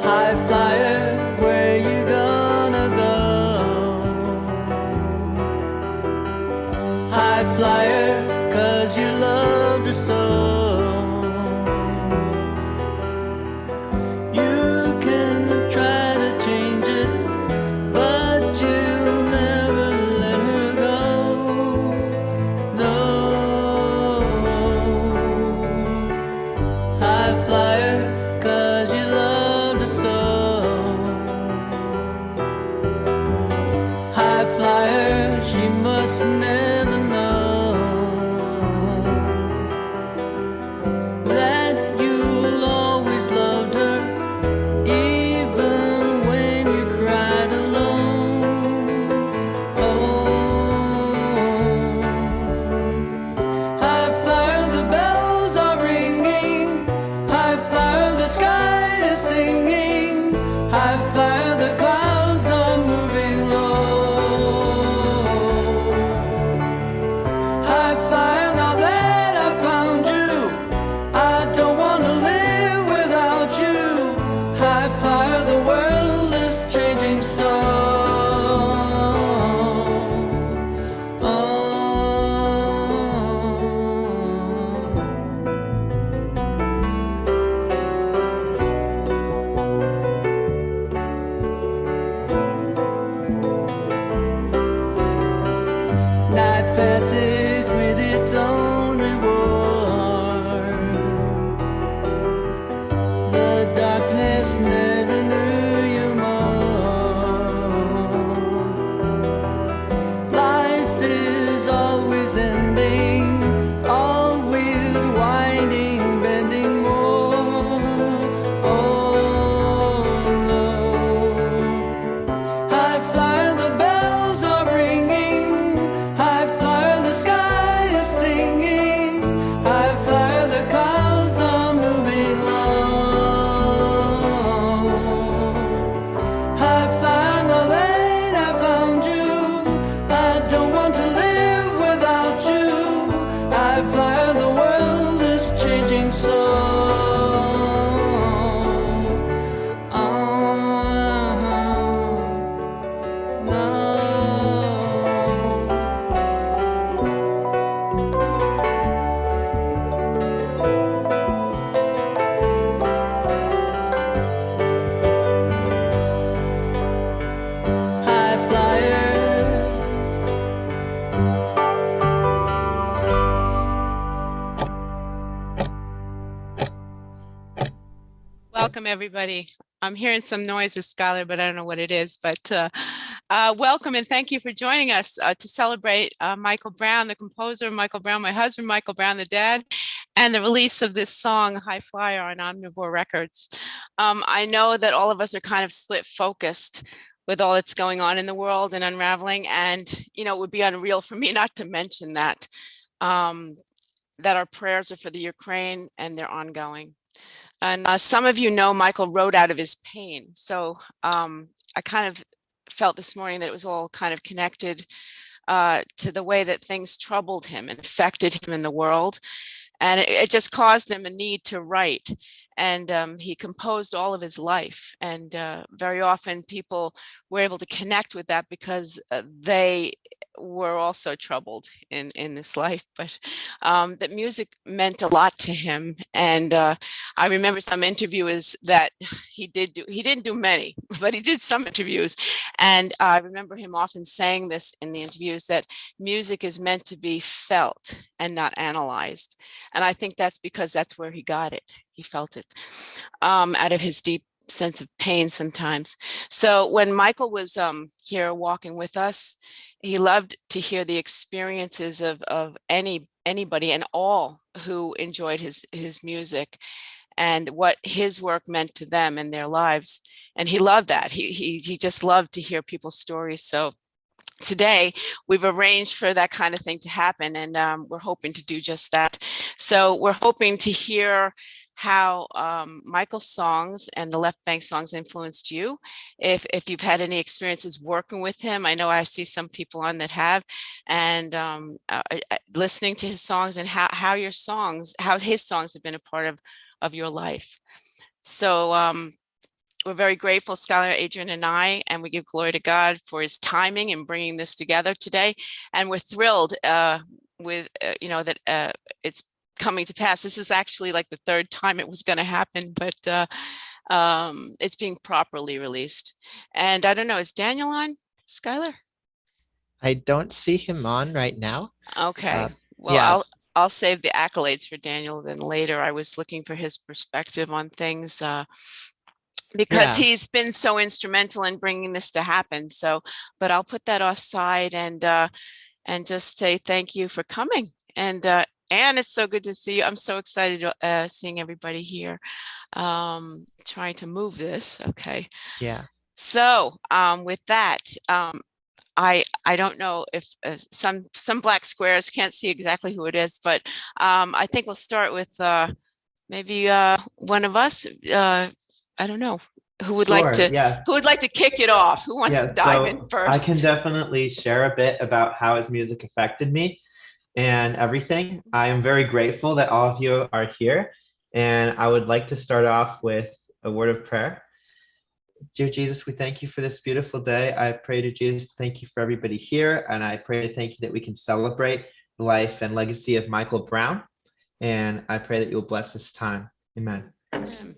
High flyer, where you gonna go? High flyer, 'cause you loved her so. You can try to change it, but you'll never let her go. No. High flyer, 'cause you loved her so. High flyer, she must never know that you'll always loved her, even when you cried alone. Oh, high flyer, the bells are ringing. High flyer, the sky is singing. High flyer, the clouds are moving low. High flyer, now that I found you, I don't want to live without you. High flyer, the world is changing so. Oh. Night passes with its own reward. The darkness never knew you more. Life is always ending, always winding, bending more. Oh no. High flyer, the bells are ringing. High flyer, the sky is singing. High flyer, the clouds are moving low. High flyer, now that I found you, I don't want to live without you. High flyer, the world is changing so. Oh, no. High flyer. Welcome, everybody. I'm hearing some noises, Skylar, but I don't know what it is. But welcome and thank you for joining us to celebrate Michael Brown, the composer, Michael Brown, my husband, Michael Brown, the dad, and the release of this song, High Flyer, on Omnivore Records. I know that all of us are kind of split focused with all that's going on in the world and unraveling. And, you know, it would be unreal for me not to mention that, that our prayers are for the Ukraine and they're ongoing. And some of you know Michael wrote out of his pain. So I kind of felt this morning that it was all kind of connected to the way that things troubled him and affected him in the world. And it just caused him a need to write. And he composed all of his life. And very often people were able to connect with that because they were also troubled in this life, but that music meant a lot to him. And I remember some interviews that he didn't do many, but he did some interviews. And I remember him often saying this in the interviews, that music is meant to be felt and not analyzed. And I think that's because that's where he got it. He felt it out of his deep sense of pain sometimes. So when Michael was here walking with us, he loved to hear the experiences of anybody and all who enjoyed his music and what his work meant to them and their lives. And he loved that. He just loved to hear people's stories. So today we've arranged for that kind of thing to happen, and we're hoping to do just that. So we're hoping to hear how Michael's songs and the Left Bank songs influenced you. If you've had any experiences working with him, I know I see some people on that have, and listening to his songs and how his songs have been a part of your life. So we're very grateful, Scholar Adrian and I, and we give glory to God for his timing in bringing this together today. And we're thrilled with, that it's coming to pass. This is actually like the third time it was going to happen, but it's being properly released. And I don't know, is Daniel on, Skylar? I don't see him on right now. Okay, well, yeah. I'll save the accolades for Daniel then later. I was looking for his perspective on things because Yeah. he's been so instrumental in bringing this to happen. So, but I'll put that offside and just say thank you for coming. And it's so good to see you. I'm so excited seeing everybody here. Trying to move this. Okay. Yeah. So with that, I don't know if some black squares can't see exactly who it is, but I think we'll start with maybe one of us. I don't know who would like to Yes. who would like to kick it off. Who wants to dive in first? I can definitely share a bit about how his music affected me and everything. I am very grateful that all of you are here, and I would like to start off with a word of prayer. Dear Jesus, we thank you for this beautiful day. I pray to Jesus, thank you for everybody here, and I pray to thank you that we can celebrate the life and legacy of Michael Brown, and I pray that you'll bless this time. Amen. Amen.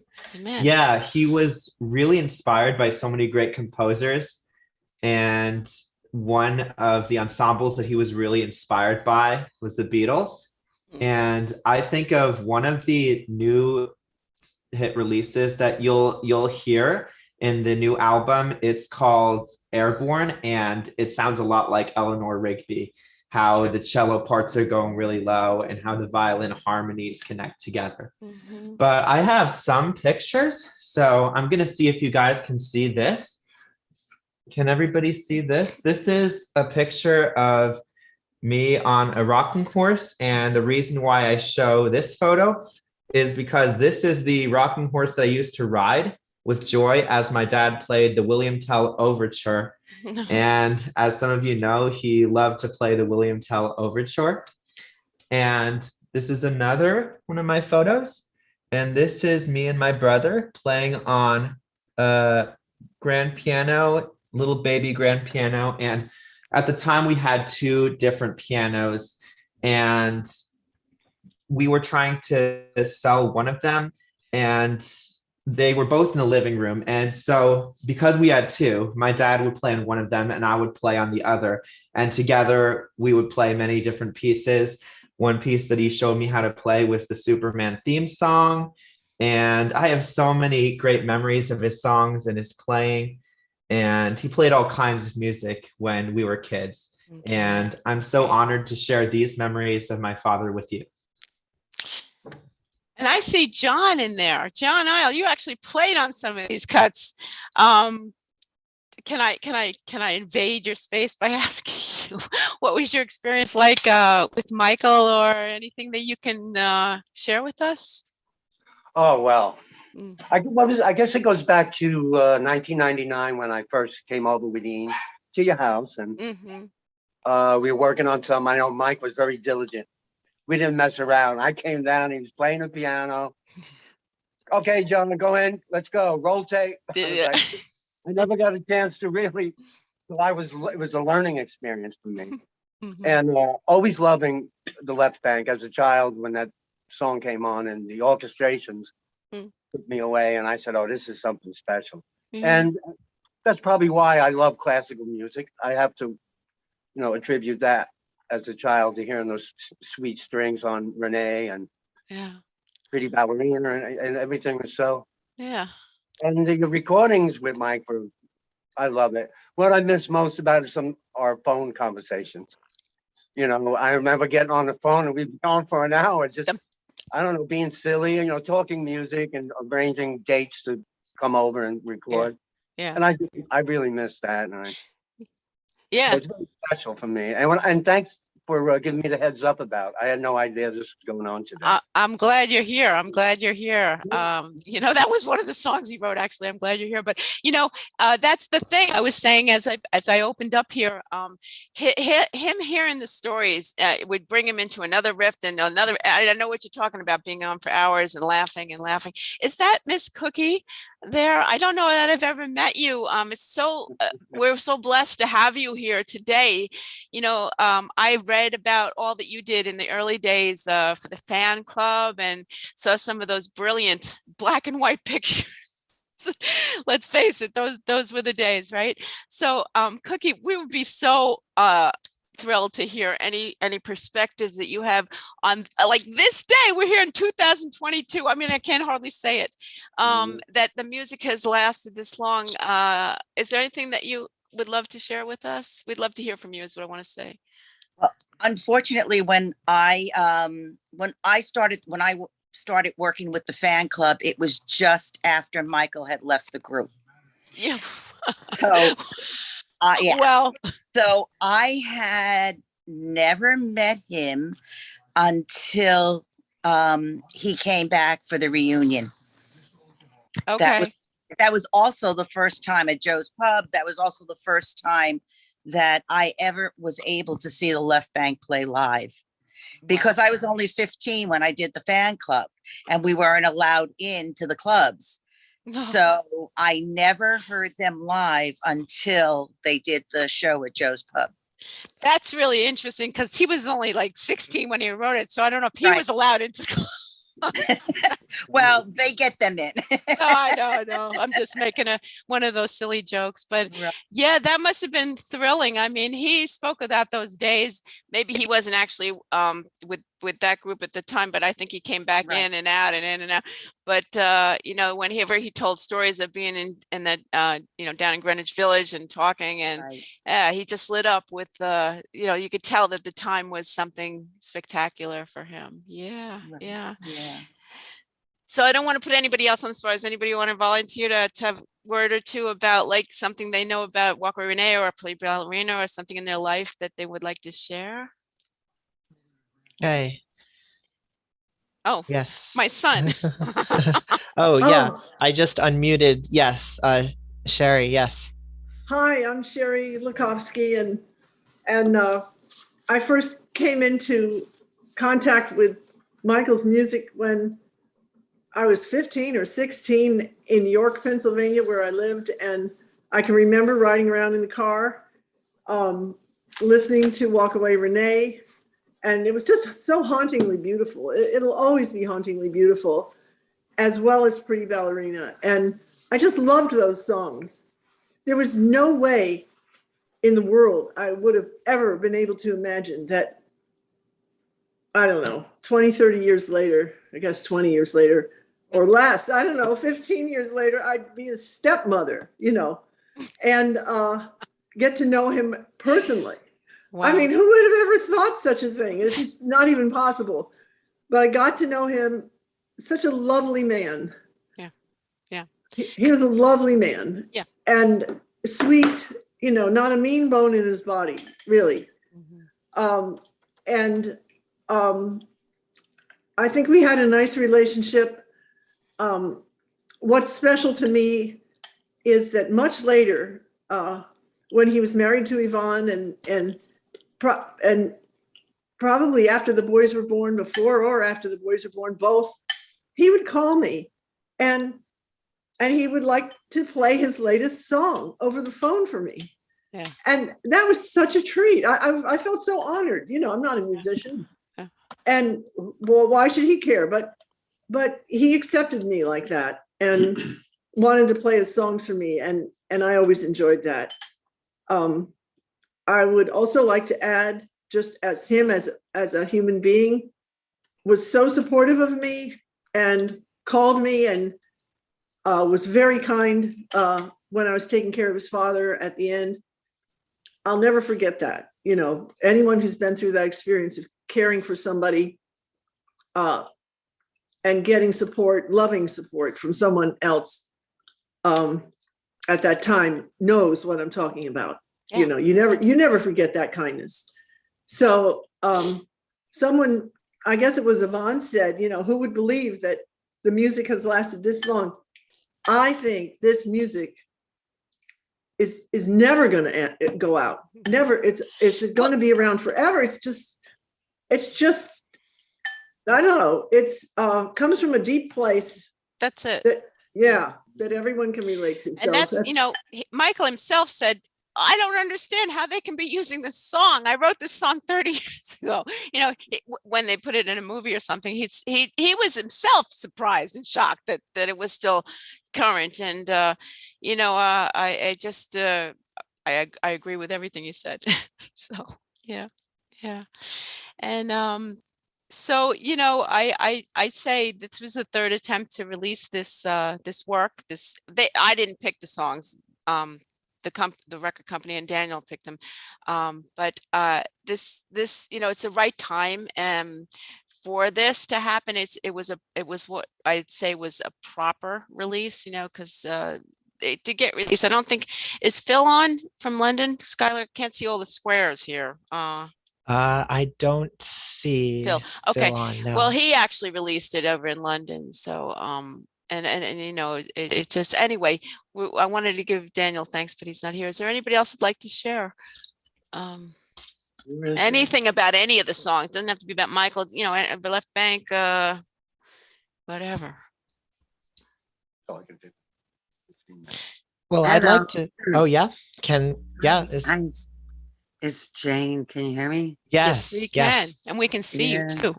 Yeah, he was really inspired by so many great composers, and one of the ensembles that he was really inspired by was the Beatles. And I think of one of the new hit releases that you'll hear in the new album. It's called Airborne, and it sounds a lot like Eleanor Rigby, how the cello parts are going really low and how the violin harmonies connect together. But I have some pictures, so I'm gonna see if you guys can see this. Can everybody see this? This is a picture of me on a rocking horse, and the reason why I show this photo is because this is the rocking horse that I used to ride with joy as my dad played the William Tell Overture. And as some of you know, he loved to play the William Tell Overture. And this is another one of my photos. And this is me and my brother playing on a grand piano, little baby grand piano. And at the time we had two different pianos, and we were trying to sell one of them, and they were both in the living room. And so because we had two, my dad would play on one of them and I would play on the other. And together we would play many different pieces. One piece that he showed me how to play was the Superman theme song. And I have so many great memories of his songs and his playing. And he played all kinds of music when we were kids. And I'm so honored to share these memories of my father with you. And I see John in there. John Isle, you actually played on some of these cuts. Can I invade your space by asking you what was your experience like with Michael, or anything that you can share with us? Oh, well, I guess it goes back to 1999 when I first came over with Ian to your house, and we were working on some. I know Mike was very diligent. We didn't mess around. I came down, he was playing the piano. Okay, John, go in, let's go, roll tape. I never got a chance to really, so it was a learning experience for me. And always loving the Left Bank as a child when that song came on and the orchestrations took me away, and I said, oh, this is something special. And that's probably why I love classical music. I have to, attribute that as a child to hearing those sweet strings on Renee and Pretty Ballerina and everything. So and the recordings with Mike were, I love it. What I miss most about it are phone conversations. I remember getting on the phone and we'd be on for an hour, just I don't know, being silly, talking music and arranging dates to come over and record. And I really miss that. And so it's very special for me. And thanks for giving me the heads up about. I had no idea this was going on today. I'm glad you're here. I'm glad you're here. That was one of the songs he wrote, actually. I'm glad you're here. But, that's the thing I was saying as I opened up here, him hearing the stories would bring him into another rift and another. I don't know what you're talking about, being on for hours and laughing and laughing. Is that Miss Cookie there? I don't know that I've ever met you. We're so blessed to have you here today. I read about all that you did in the early days for the fan club and saw some of those brilliant black and white pictures. Let's face it, those were the days, right? So, Cookie, we would be so thrilled to hear any perspectives that you have on like this day. We're here in 2022. I mean, I can't hardly say it. That the music has lasted this long. Is there anything that you would love to share with us? We'd love to hear from you, is what I want to say. Well, unfortunately, when I started working with the fan club, it was just after Michael had left the group. Yeah. So, yeah. Well, so I had never met him until he came back for the reunion. okay. That was also the first time at Joe's Pub. That was also the first time that I ever was able to see the Left Bank play live, because I was only 15 when I did the fan club and we weren't allowed into the clubs. So I never heard them live until they did the show at Joe's Pub. That's really interesting because he was only like 16 when he wrote it. So I don't know if he was allowed into the club. Well, they get them in. I know. I'm just making one of those silly jokes, but yeah, that must have been thrilling. I mean, he spoke about those days. Maybe he wasn't actually with that group at the time, but I think he came back in and out and in and out. But whenever he told stories of being in that down in Greenwich Village and talking, and he just lit up with you could tell that the time was something spectacular for him. Yeah. So I don't want to put anybody else on the spot. Does anybody want to volunteer to have a word or two about like something they know about Walkway Renee or play ballerina or something in their life that they would like to share? Okay. Oh, yes. My son. Oh, yeah. I just unmuted. Yes. Sherry, yes. Hi, I'm Sherry Lukovsky, and I first came into contact with Michael's music when I was 15 or 16 in York, Pennsylvania, where I lived. And I can remember riding around in the car, listening to Walkway Renee. And it was just so hauntingly beautiful. It'll always be hauntingly beautiful, as well as Pretty Ballerina. And I just loved those songs. There was no way in the world I would have ever been able to imagine that, I don't know, 20, 30 years later, I guess 20 years later, or less, I don't know, 15 years later, I'd be a stepmother, and get to know him personally. Wow. I mean, who would have ever thought such a thing? It's just not even possible. But I got to know him, such a lovely man. Yeah. He was a lovely man. Yeah. And sweet, not a mean bone in his body, really. Mm-hmm. I think we had a nice relationship. What's special to me is that much later, when he was married to Yvonne and probably after the boys were born, before or after the boys were born, both, he would call me and he would like to play his latest song over the phone for me. Yeah. And that was such a treat. I felt so honored. I'm not a musician. Yeah. And well, why should he care? But he accepted me like that and wanted to play his songs for me. And I always enjoyed that. I would also like to add, just as him as a human being, was so supportive of me and called me and was very kind when I was taking care of his father at the end. I'll never forget that. Anyone who's been through that experience of caring for somebody and getting support, loving support from someone else at that time knows what I'm talking about. Yeah. You never forget that kindness. So someone, I guess it was Yvonne said, who would believe that the music has lasted this long? I think this music is never going to go out. Never. It's going to be around forever. It's just, I don't know. It's comes from a deep place. That's it. That everyone can relate to. And that's, Michael himself said, I don't understand how they can be using this song. I wrote this song 30 years ago. When they put it in a movie or something, he was himself surprised and shocked that it was still current. And I just I agree with everything you said. So yeah. And so I say this was the third attempt to release this work. I didn't pick the songs. The record company and Daniel picked them, but this it's the right time for this to happen. It was what I'd say was a proper release, because to get released. I don't think, is Phil on from London? Skylar, can't see all the squares here. I don't see Phil. Okay. Phil on, no. Well, he actually released it over in London. So and it just, anyway, I wanted to give Daniel thanks, but he's not here. Is there anybody else who'd like to share anything about any of the songs? Doesn't have to be about Michael, the Left Bank, whatever. Well, I'd like to. Oh yeah, It's Jane. Can you hear me? Yes, we can, and we can see you too.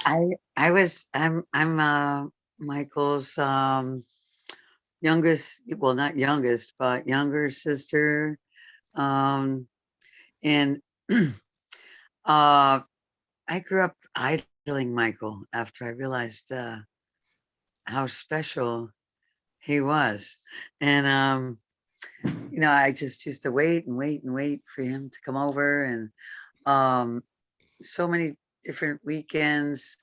I'm Michael's youngest, well, not youngest, but younger sister. And I grew up idling Michael after I realized how special he was. And I just used to wait for him to come over, and so many different weekends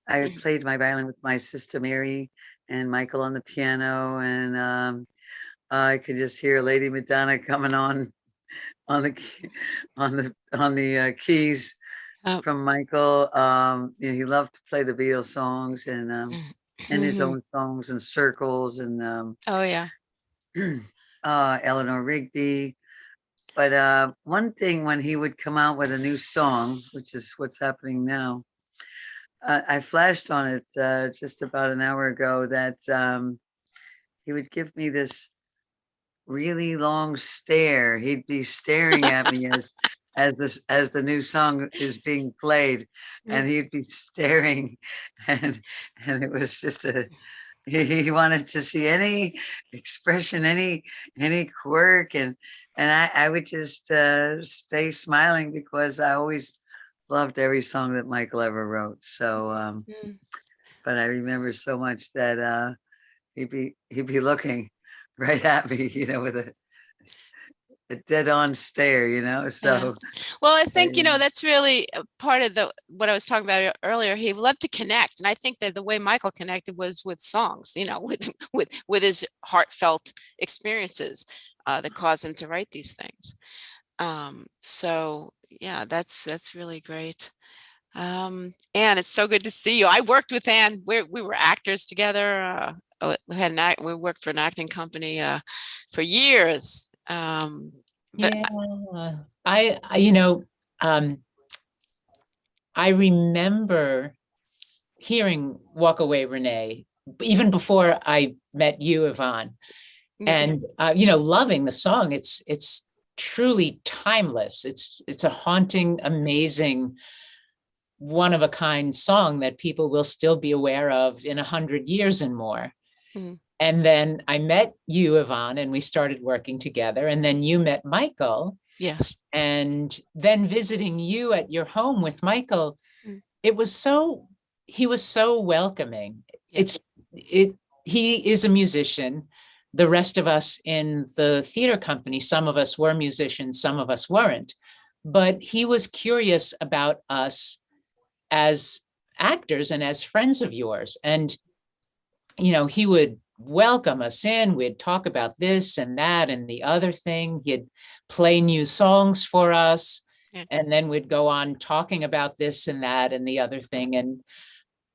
I played my violin with my sister Mary and Michael on the piano, and I could just hear Lady Madonna coming on the keys from Michael. He loved to play the Beatles songs and his own songs and circles and Oh yeah. Eleanor Rigby. But one thing, when he would come out with a new song, which is what's happening now, I flashed on it just about an hour ago that he would give me this really long stare. He'd be staring at me as the new song is being played, and he'd be staring, and it was just he wanted to see any expression, any quirk, and I would just stay smiling because I always loved every song that Michael ever wrote. So, but I remember so much that he'd be looking right at me, with a dead on stare, so. Well, I think, that's really part of what I was talking about earlier. He loved to connect. And I think that the way Michael connected was with songs, with his heartfelt experiences that caused him to write these things. So yeah, that's really great. Anne, it's so good to see you. I worked with Anne. We were actors together. We worked for an acting company for years. I remember hearing Walk Away, Renee, even before I met you, Yvonne, and loving the song. It's truly timeless. It's a haunting, amazing, one of a kind song that people will still be aware of in 100 years and more. And then I met you, Yvonne, and we started working together. And then you met Michael. Yes. And then visiting you at your home with Michael, he was so welcoming. Yes. He is a musician. The rest of us in the theater company, some of us were musicians, some of us weren't, but he was curious about us as actors and as friends of yours. And he would welcome us in. We'd talk about this and that and the other thing. He'd play new songs for us. Yeah. And then we'd go on talking about this and that and the other thing. And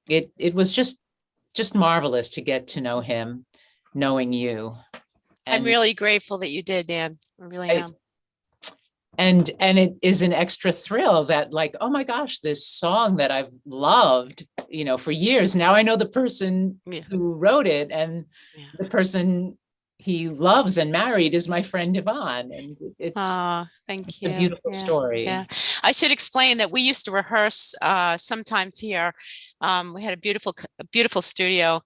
it was just marvelous to get to know him, knowing you. I'm And really grateful that you did, Dan. I really am. and it is an extra thrill that, like, oh my gosh, this song that I've loved, for years now, I know the person Yeah. who wrote it, and Yeah. the person he loves and married is my friend Yvonne, and it's Thank a you. beautiful Yeah, story. Yeah, I should explain that we used to rehearse sometimes here. We had a beautiful studio.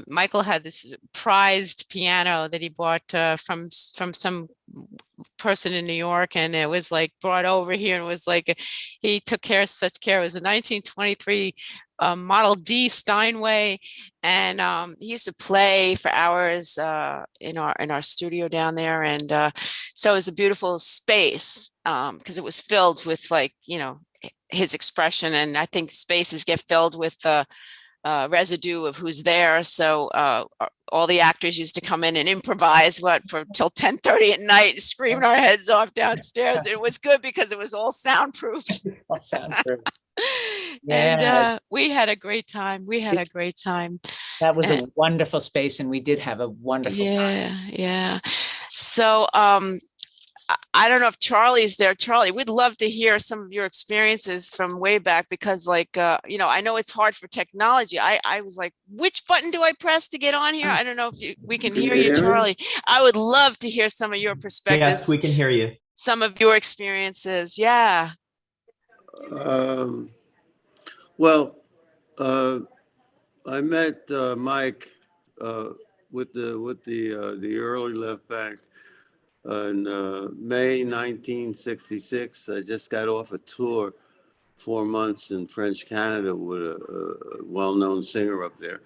Michael had this prized piano that he bought from some person in New York, and it was like brought over here, and it was like he took such care. It was a 1923 Model D Steinway, and he used to play for hours in our studio down there, and so it was a beautiful space because it was filled with, like, his expression, and I think spaces get filled with the residue of who's there. So all the actors used to come in and improvise till 10:30 at night, screaming our heads off downstairs. It was good because it was all soundproof. All soundproof. And Yes. we had a great time. That was a wonderful space, and we did have a wonderful time. Yeah. So I don't know if Charlie's there. Charlie, we'd love to hear some of your experiences from way back, because I know it's hard for technology. I was like, which button do I press to get on here? I don't know if we can hear you, Charlie. I would love to hear some of your perspectives. Yes, we can hear you. Some of your experiences. Yeah. Well, I met Mike with the early left back in May 1966. I just got off a tour 4 months in French Canada with a well-known singer up there.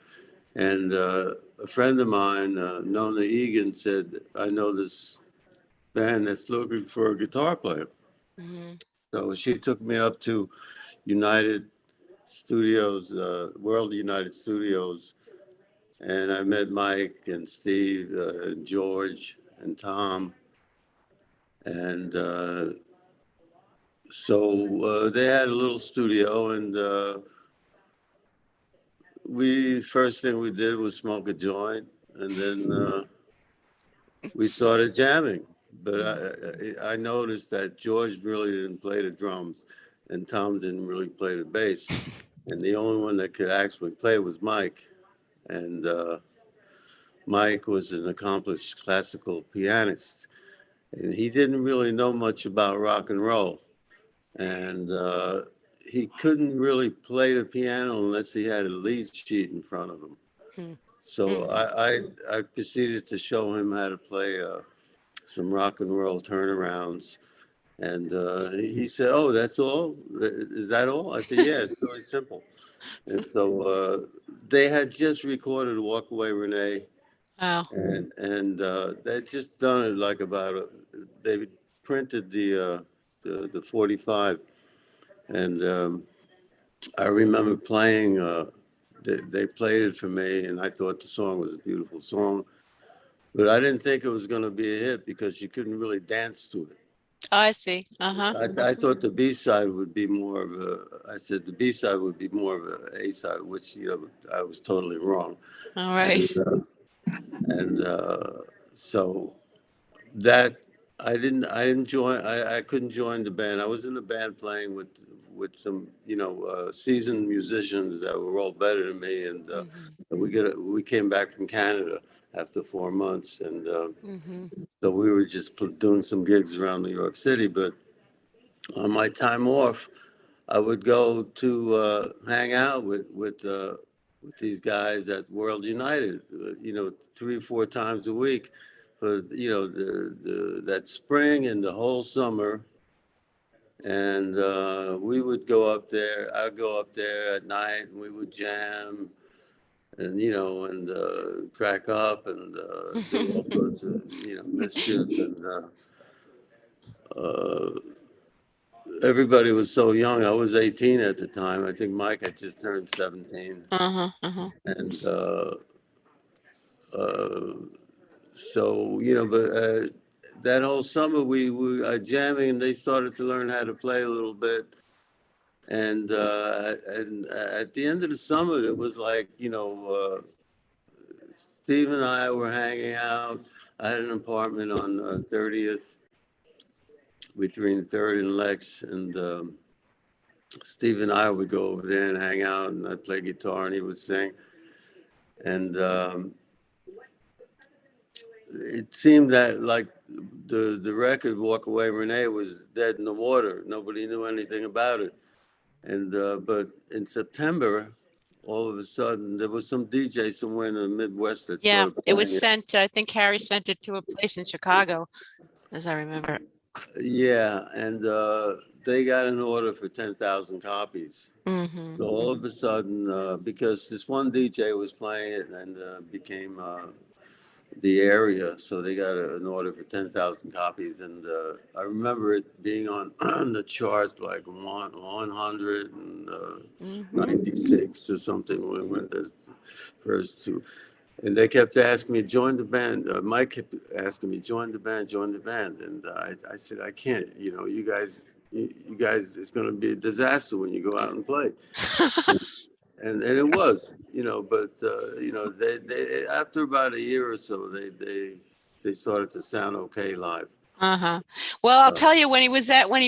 And a friend of mine, Nona Egan, said, I know this band that's looking for a guitar player. Mm-hmm. So she took me up to United Studios, World United Studios, and I met Mike and Steve and George and Tom. And so they had a little studio, and first thing we did was smoke a joint, and then we started jamming. But I noticed that George really didn't play the drums, and Tom didn't really play the bass. And the only one that could actually play was Mike. And Mike was an accomplished classical pianist. And he didn't really know much about rock and roll. And he couldn't really play the piano unless he had a lead sheet in front of him. So I proceeded to show him how to play some rock and roll turnarounds. And he said, oh, that's all? Is that all? I said, yeah, it's really simple. And so they had just recorded Walk Away Renee. Wow. And they'd just done it like they printed the 45. And I remember playing, they played it for me, and I thought the song was a beautiful song. But I didn't think it was going to be a hit because you couldn't really dance to it. Oh, I see. I thought the B-side would be more of the B-side would be more of a A-side, which, I was totally wrong. All right. And so that I couldn't join the band. I was in the band playing with some, seasoned musicians that were all better than me. And we came back from Canada after 4 months. And so we were just doing some gigs around New York City. But on my time off, I would go to hang out with these guys at World United, 3 or 4 times a week for, that spring and the whole summer. And we would go up there. I'd go up there at night, and we would jam and, and crack up and do all sorts of, mischief. And everybody was so young. I was 18 at the time. I think Mike had just turned 17. And so, you know, but that whole summer we were jamming, and they started to learn how to play a little bit. And at the end of the summer, it was like, you know, Steve and I were hanging out. I had an apartment on 30th between 3rd and Lex, and Steve and I would go over there and hang out, and I'd play guitar and he would sing. And it seemed that like the record Walk Away Renee was dead in the water. Nobody knew anything about it. And but in September, all of a sudden there was some DJ somewhere in the Midwest that Yeah, started it was playing sent, I think Harry sent it to a place in Chicago, as I remember. Yeah, and they got an order for 10,000 copies. Mhm. So all of a sudden, because this one DJ was playing it and became the area, so they got an order for 10,000 copies. And I remember it being on the charts like 196 or something when the first two. And they kept asking me, join the band. Mike kept asking me, join the band. And I said, I can't, you know, you guys, it's going to be a disaster when you go out and play. and it was, you know, but, you know, they after about a year or so, they started to sound okay live. Uh-huh. Well, I'll tell you, when he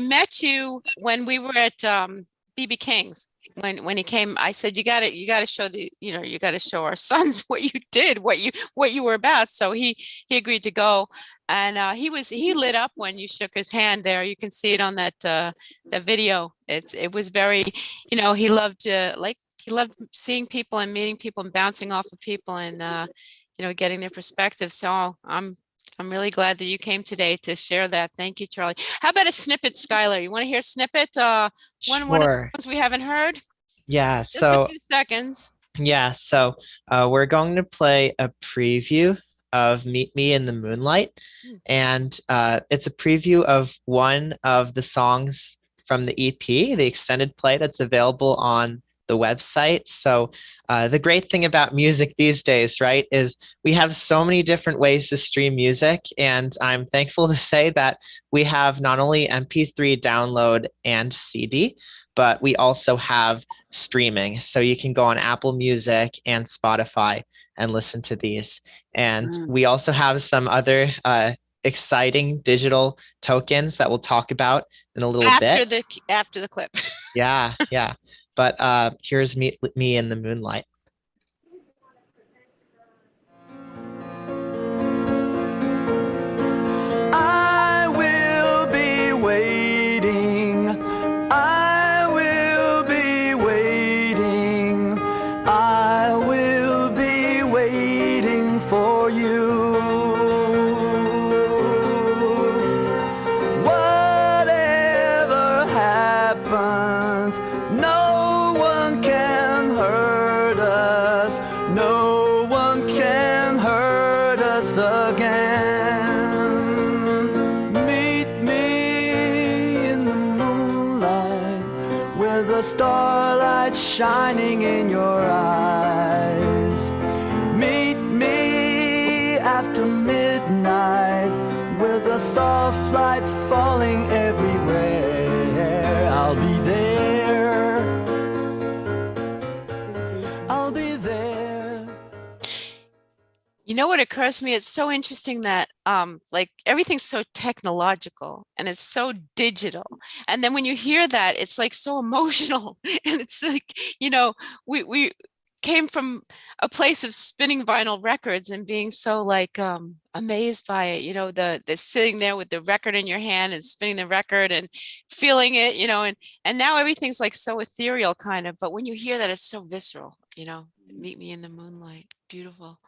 met you, when we were at BB King's, when he came, I said, you got to show you got to show our sons what you did, what you were about. So he agreed to go, and he lit up when you shook his hand there. You can see it on that video. It was very, you know, he loved seeing people and meeting people and bouncing off of people and you know, getting their perspective. So I'm really glad that you came today to share that. Thank you, Charlie. How about a snippet, Skylar? You want to hear a snippet? One of the Sure. songs we haven't heard? Yeah. Just a So few seconds. yeah. So we're going to play a preview of Meet Me in the Moonlight, and it's a preview of one of the songs from the EP, the extended play that's available on the website. So the great thing about music these days, right, is we have so many different ways to stream music. And I'm thankful to say that we have not only MP3 download and CD, but we also have streaming. So you can go on Apple Music and Spotify and listen to these. And we also have some other exciting digital tokens that we'll talk about in a little bit. After the clip. Yeah. But here's Me in the Moonlight. I will be waiting. I will be waiting. I will be waiting for you. Whatever happens, no one can hurt us. No one can hurt us again. Meet me in the moonlight with the starlight shining in your eyes. Meet me after midnight with the soft light falling everywhere. I'll be there. I'll be there. You know what occurs to me? It's so interesting that like everything's so technological and it's so digital. And then when you hear that, it's like so emotional. And it's like, you know, we came from a place of spinning vinyl records and being so like amazed by it, you know, the sitting there with the record in your hand and spinning the record and feeling it, you know, and now everything's like so ethereal kind of, but when you hear that, it's so visceral, you know. Meet Me in the Moonlight. Beautiful.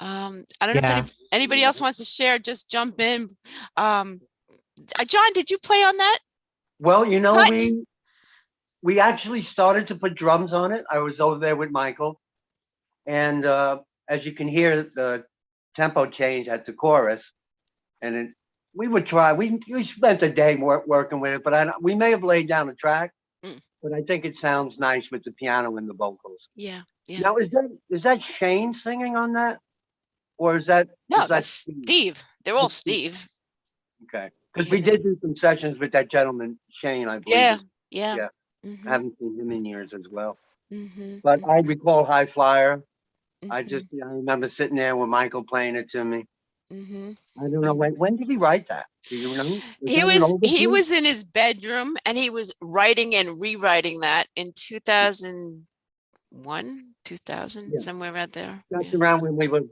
I don't know if anybody else wants to share, just jump in. John, did you play on that? Well, you know, we actually started to put drums on it. I was over there with Michael. And as you can hear, the tempo change at the chorus. And we would try, we spent a day working with it, but we may have laid down a track, but I think it sounds nice with the piano and the vocals. Yeah. Now, is that Shane singing on that? Or is that? No, is that that's Steve. They're all Steve. Okay, because we did do some sessions with that gentleman, Shane, I believe. Yeah, yeah. Yeah. Mhm, I haven't seen him in years as well. mhm, But I recall High Flyer. I mhm, just, I remember sitting there with Michael playing it to me. mhm. I don't know, when did he write that? Do you know? He that an older he piece? was in his bedroom and he was writing and rewriting that in 2001, 2000, Yeah. somewhere right there. That's Yeah, around when we were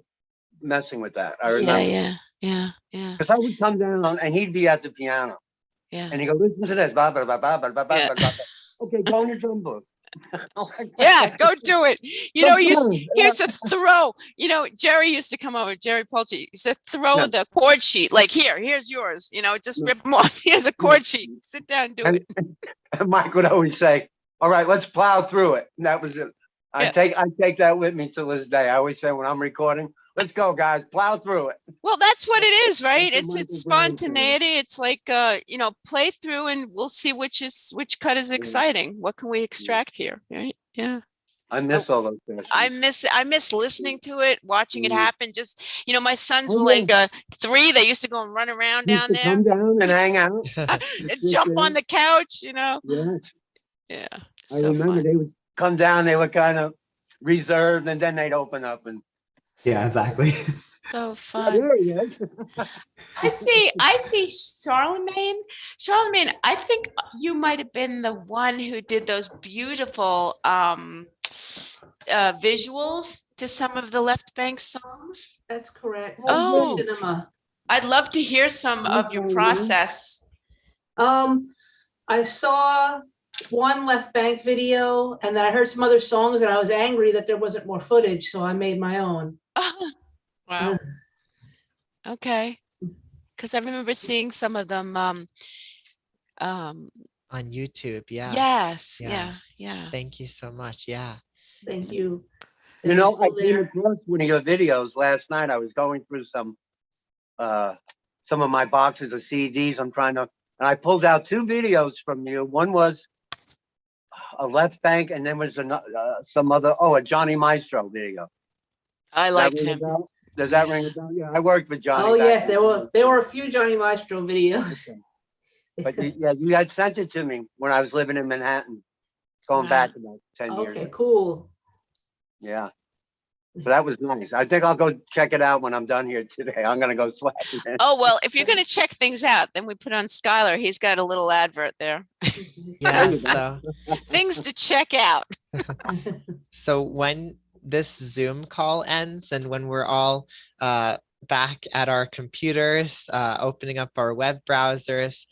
messing with that. I yeah, remember. yeah, yeah, Because I would come down and he'd be at the piano yeah, and he'd go, listen to this. Blah, blah, blah, blah, blah, blah, blah, yeah. blah, blah. Okay, go in your drum book. Yeah, go do it. You know, Sometimes, here's a throw. You know, Jerry used to come over, Jerry Polchi used to throw Yeah. the chord sheet, like, here's yours, you know, just Yeah. rip them off. Here's a chord sheet. Sit down, do And, it. and Mike would always say, all right, let's plow through it. And that was it. I Yeah. take that with me to this day. I always say when I'm recording, let's go, guys, plow through it. Well, that's what it is, right? That's what It's Michael Brown said. spontaneity. It's like, you know, play through and we'll see which cut is exciting. What can we extract here, right? Yeah. I miss all those sessions. I miss listening to it, watching it Mm. happen. Just, you know, my sons Oh, were yeah. like 3. They used to go and run around Used down to there, come down and hang out. and sit jump there. on the couch, you know. Yes, Yeah. I So remember fun. they would come down. They were kind of reserved, and then they'd open up and. Yeah, exactly. So Oh, fun. there he is. I see Charlemagne. Charlemagne, I think you might have been the one who did those beautiful visuals to some of the Left Bank songs. That's correct. Oh. Cinema. I'd love to hear some of your Okay. process. I saw one Left Bank video and then I heard some other songs and I was angry that there wasn't more footage, so I made my own. Wow. Okay. Because I remember seeing some of them. On YouTube. Yeah. Yes. Yeah. Yeah. Thank you so much. Yeah. Thank you. You And know, they're I still came there. across one of your videos last night. I was going through some of my boxes of CDs. And I pulled out 2 videos from you. One was a Left Bank, and then was some other, a Johnny Maestro video. I Does that liked ring a him. bell? Does that ring a bell? Yeah, I worked with Johnny. Oh, back yes, in there the were a few Johnny Maestro videos. day. But you had sent it to me when I was living in Manhattan, going Wow. back about 10 years. Okay, cool. Yeah. So that was nice. I think I'll go check it out when I'm done here today. I'm gonna go swap it in. Oh, well, if you're going to check things out, then we put on Skylar. He's got a little advert there. Yeah. you go. Things to check out. So when this Zoom call ends and when we're all back at our computers, opening up our web browsers,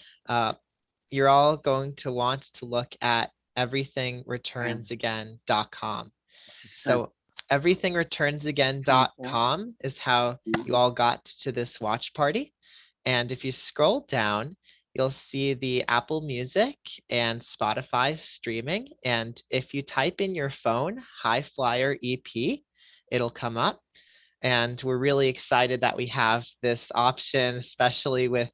you're all going to want to look at everythingreturnsagain.com. So everythingreturnsagain.com is how you all got to this watch party. And if you scroll down, you'll see the Apple Music and Spotify streaming. And if you type in your phone, High Flyer EP, it'll come up. And we're really excited that we have this option, especially with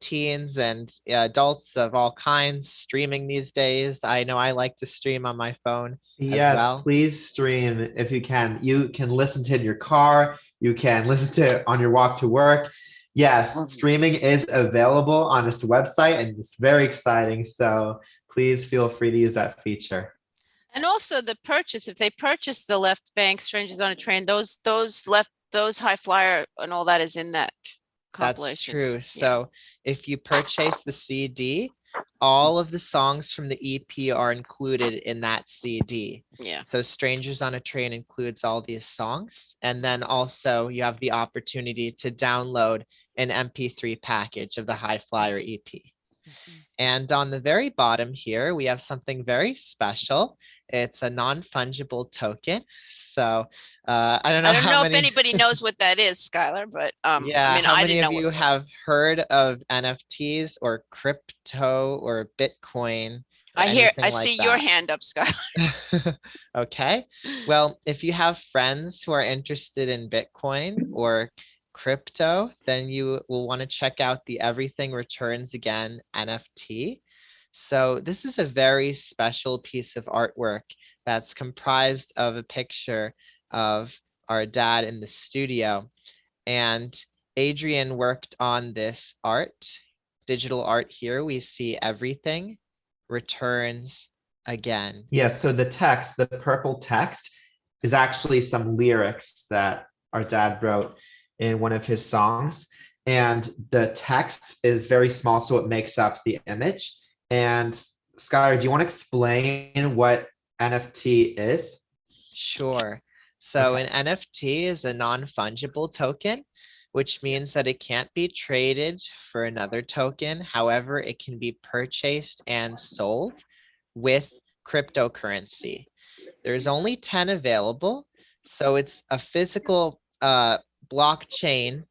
teens and adults of all kinds streaming these days. I know I like to stream on my phone Yes, as well. please stream if you can. You can listen to it in your car. You can listen to it on your walk to work. Yes, streaming is available on this website and it's very exciting. So please feel free to use that feature. And also the purchase, if they purchase the Left Bank Strangers on a Train, those High Flyer and all that is in that That's compilation. true. So if you purchase the CD, all of the songs from the EP are included in that CD. Yeah. So Strangers on a Train includes all these songs. And then also you have the opportunity to download an MP3 package of the High Flyer EP. And on the very bottom here, we have something very special. It's a non-fungible token. So I don't know, I don't know if many... anybody knows what that is, Skylar, but yeah, I mean, how I many didn't of know you what it was. have heard of NFTs or crypto or Bitcoin? Or I anything see like your that? hand up, Skylar. Okay. Well, if you have friends who are interested in Bitcoin or crypto, then you will want to check out the Everything Returns Again NFT. So this is a very special piece of artwork that's comprised of a picture of our dad in the studio. And Adrian worked on this art, digital art here. We see everything returns again. Yeah, so the text, the purple text, is actually some lyrics that our dad wrote in one of his songs. And the text is very small, so it makes up the image. And Skylar, do you want to explain what NFT is? Sure. So Okay. an NFT is a non-fungible token, which means that it can't be traded for another token. However, it can be purchased and sold with cryptocurrency. There's only 10 available. So it's a physical blockchain,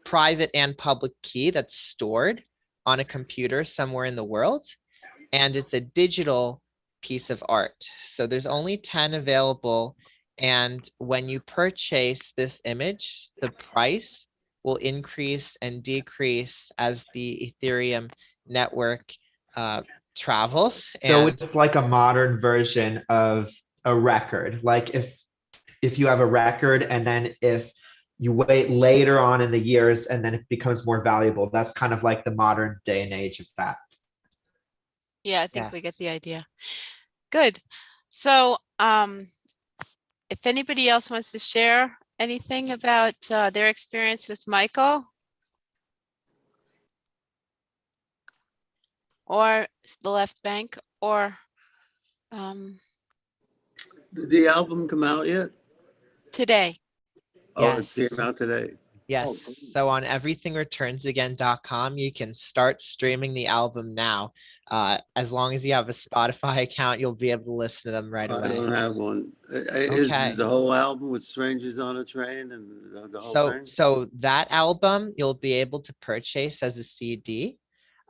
private and public key that's stored on a computer somewhere in the world. And it's a digital piece of art. So there's only 10 available. And when you purchase this image, the price will increase and decrease as the Ethereum network travels. So And it's like a modern version of a record. Like if you have a record and then if you wait later on in the years and then it becomes more valuable, that's kind of like the modern day and age of that. Yeah, I think we Yes. get the idea. Good. So if anybody else wants to share anything about their experience with Michael or the Left Bank, or Did the album come out yet? today. Oh, it Yes. came out today. Yes. Oh, cool. So on everythingreturnsagain.com, you can start streaming the album now. As long as you have a Spotify account, you'll be able to listen to them right I away. don't have one. Is Okay. the whole album with Strangers on a Train and the whole So thing? so that album you'll be able to purchase as a CD.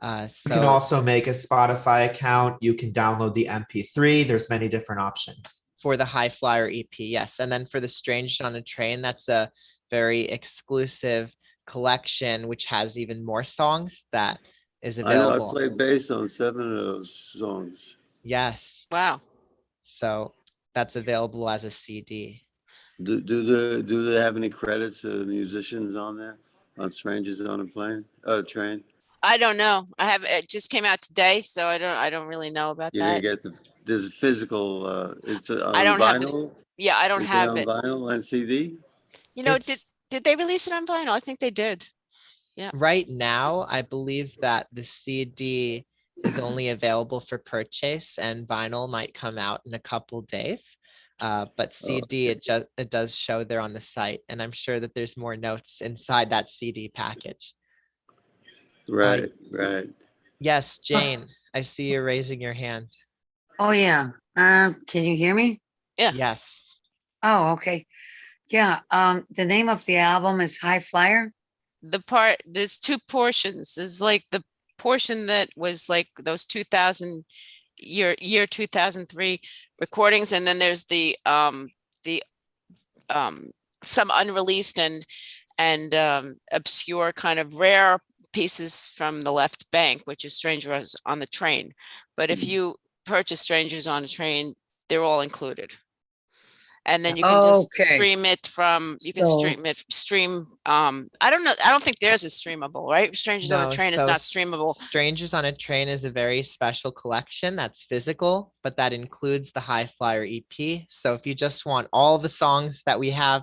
You can So also make a Spotify account. You can download the MP3. There's many different options. for the High Flyer EP, yes. And then for the Strangers on a Train, that's a very exclusive collection, which has even more songs that is I know I available. played bass on 7 of those songs. Yes. Wow. So that's available as a CD. Do they have any credits of musicians on there on Strangers on a Train? I don't know. It just came out today, so I don't really know about You didn't that. get there's a physical. It's on I don't have the- vinyl. Yeah, I don't Is it have on it. vinyl and CD? You know, It's- did they release it on vinyl? I think they did. Right now, I believe that the CD is only available for purchase and vinyl might come out in a couple days. But CD, it does show there on the site, and I'm sure that there's more notes inside that CD package. Right. Yes, Jane, I see you raising your hand. Oh, yeah. Can you hear me? Yeah. Yes. Oh, okay. Yeah. The name of the album is High Flyer. There's two portions. There's like the portion that was like those 2003 recordings, and then there's the some unreleased and obscure kind of rare pieces from the Left Bank, which is Strangers on the Train. But if you purchase Strangers on a Train, they're all included. And then you can just Okay. stream it from, you can So- stream, I don't know, I don't think theirs is streamable, right? Strangers on No, the Train is so not streamable. Strangers on a Train is a very special collection that's physical, but that includes the High Flyer EP. So if you just want all the songs that we have,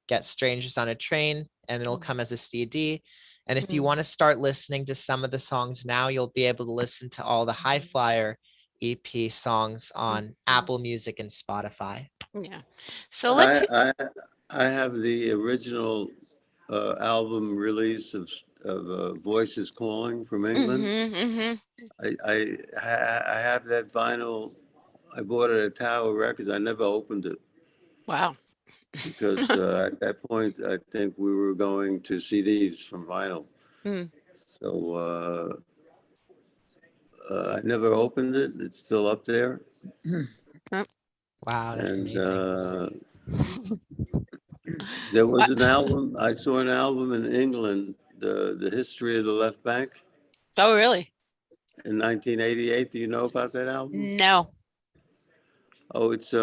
get Strangers on a Train and it'll come as a CD. And if you Mm. want to start listening to some of the songs now, you'll be able to listen to all the High Flyer EP songs on Apple Music and Spotify. Yeah. So let's, I have the original album release of Voices Calling from England. I have that vinyl. I bought it at Tower Records. I never opened it wow. because at that point I think we were going to CDs from vinyl. Mm. So I never opened it. It's still up there. Wow, that's And amazing. there was an album. I saw an album in England, the history of the Left Bank Oh, really? in 1988. Do you know about that album? No. Oh, it's